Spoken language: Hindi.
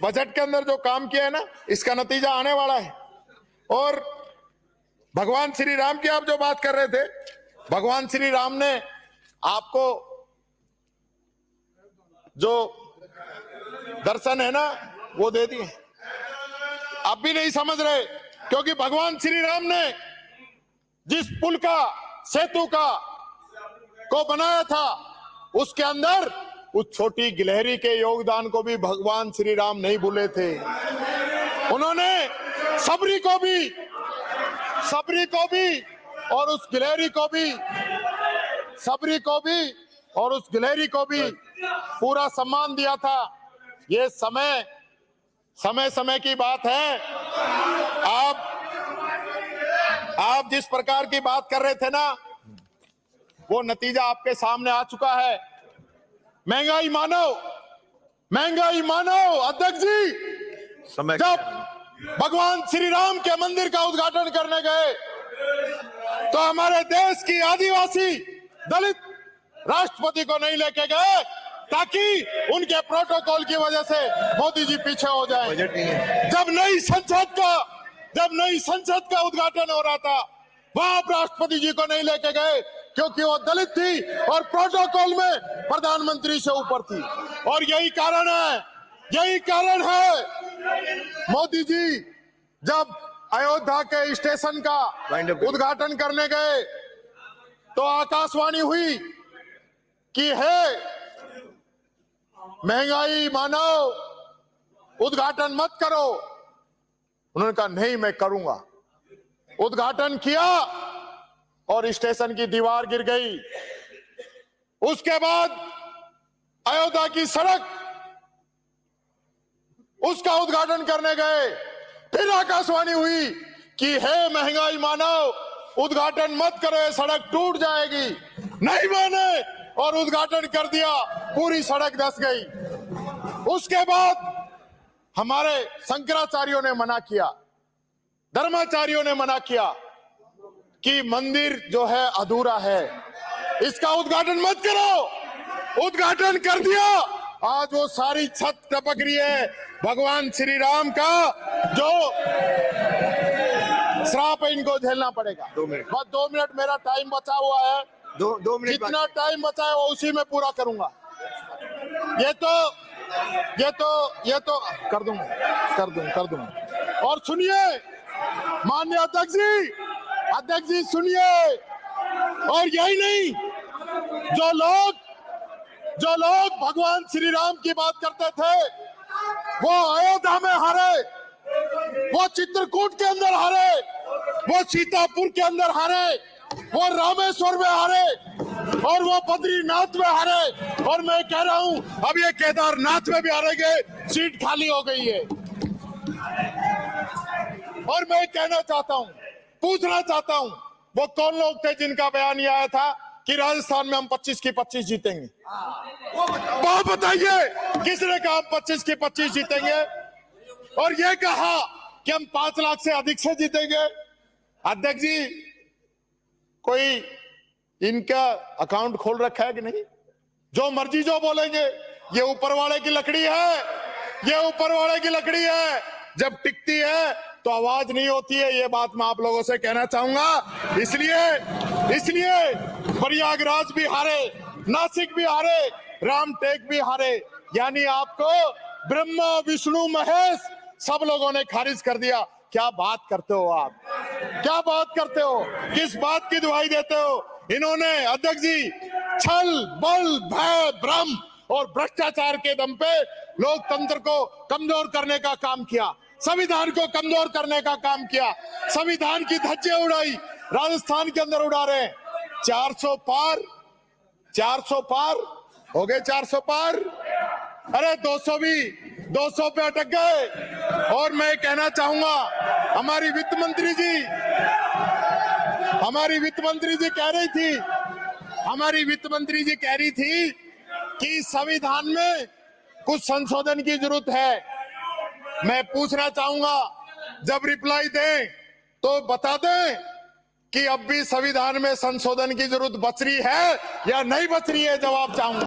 बजट के अंदर जो काम किया है ना, इसका नतीजा आने वाला है। और भगवान श्री राम की आप जो बात कर रहे थे, भगवान श्री राम ने आपको जो दर्शन है ना वो दे दिए। आप भी नहीं समझ रहे, क्योंकि भगवान श्री राम ने जिस पुल का, सेतु का को बनाया था, उसके अंदर उस छोटी गिलहरी के योगदान को भी भगवान श्री राम नहीं भूले थे। उन्होंने सबरी को भी और उस गिलहरी को भी, सबरी को भी और उस गिलहरी को भी पूरा सम्मान दिया था। ये समय समय की बात है। आप जिस प्रकार की बात कर रहे थे ना, वो नतीजा आपके सामने आ चुका है। महंगाई मानो अध्यक्ष जी, जब भगवान श्री राम के मंदिर का उद्घाटन करने गए तो हमारे देश की आदिवासी दलित राष्ट्रपति को नहीं लेके गए, ताकि उनके प्रोटोकॉल की वजह से मोदी जी पीछे हो जाएं। जब नई संसद का उद्घाटन हो रहा था, वहां आप राष्ट्रपति जी को नहीं लेके गए, क्योंकि वो दलित थी और प्रोटोकॉल में प्रधानमंत्री से ऊपर थी। और यही कारण है मोदी जी जब अयोध्या के स्टेशन का उद्घाटन करने गए तो आकाशवाणी हुई कि है महंगाई मानो, उद्घाटन मत करो। उन्होंने कहा नहीं, मैं करूंगा। उद्घाटन किया और स्टेशन की दीवार गिर गई। उसके बाद अयोध्या की सड़क, उसका उद्घाटन करने गए, फिर आकाशवाणी हुई कि हे महंगाई मानव, उद्घाटन मत करो, ये सड़क टूट जाएगी। नहीं माने और उद्घाटन कर दिया, पूरी सड़क धंस गई। उसके बाद हमारे शंकराचार्यों ने मना किया, धर्माचार्यों ने मना किया कि मंदिर जो है अधूरा है, इसका उद्घाटन मत करो। उद्घाटन कर दिया, आज वो सारी छत टपक रही है। भगवान श्री राम का जो श्राप है, इनको झेलना पड़ेगा। 2 मिनट, बस 2 मिनट मेरा टाइम बचा हुआ है। 2 मिनट जितना टाइम बचा है वो उसी में पूरा करूंगा। ये तो कर दूंगा। और सुनिए माननीय अध्यक्ष जी सुनिए। और यही नहीं, जो लोग भगवान श्री राम की बात करते थे, वो अयोध्या में हारे, वो चित्रकूट के अंदर हारे, वो सीतापुर के अंदर हारे, वो रामेश्वर में हारे और वो बद्रीनाथ में हारे। और मैं कह रहा हूं अब ये केदारनाथ में भी हारेंगे, सीट खाली हो गई है। और मैं कहना चाहता हूं, पूछना चाहता हूं, वो कौन लोग थे जिनका बयान ये आया था कि राजस्थान में हम 25 की 25 जीतेंगे? वो बताइए, किसने कहा 25 की 25 जीतेंगे? और ये कहा कि हम 5 लाख से अधिक से जीतेंगे? अध्यक्ष जी, कोई इनका अकाउंट खोल रखा है कि नहीं? जो मर्जी जो बोलेंगे, ये ऊपर वाले की लकड़ी है, ये ऊपर वाले की लकड़ी है। जब टिकती है तो आवाज नहीं होती है। ये बात मैं आप लोगों से कहना चाहूंगा। इसलिए प्रयागराज भी हारे, नासिक भी हारे, रामटेक भी हारे। यानी आपको ब्रह्मा विष्णु महेश सब लोगों ने खारिज कर दिया। क्या बात करते हो आप? क्या बात करते हो? किस बात की दुहाई देते हो? इन्होंने अध्यक्ष जी छल, बल, भय, भ्रम और भ्रष्टाचार के दम पे लोकतंत्र को कमजोर करने का काम किया, संविधान को कमजोर करने का काम किया, संविधान की धज्जियां उड़ाई। राजस्थान के अंदर उड़ा रहे हैं। 400 पार हो गए, 400 पार। अरे 200 पे अटक गए। और मैं कहना चाहूंगा, हमारी वित्त मंत्री जी कह रही थी कि संविधान में कुछ संशोधन की जरूरत है। मैं पूछना चाहूंगा, जब रिप्लाई दें तो बता दें कि अब भी संविधान में संशोधन की जरूरत बच रही है या नहीं बच रही है? जवाब चाहूंगा।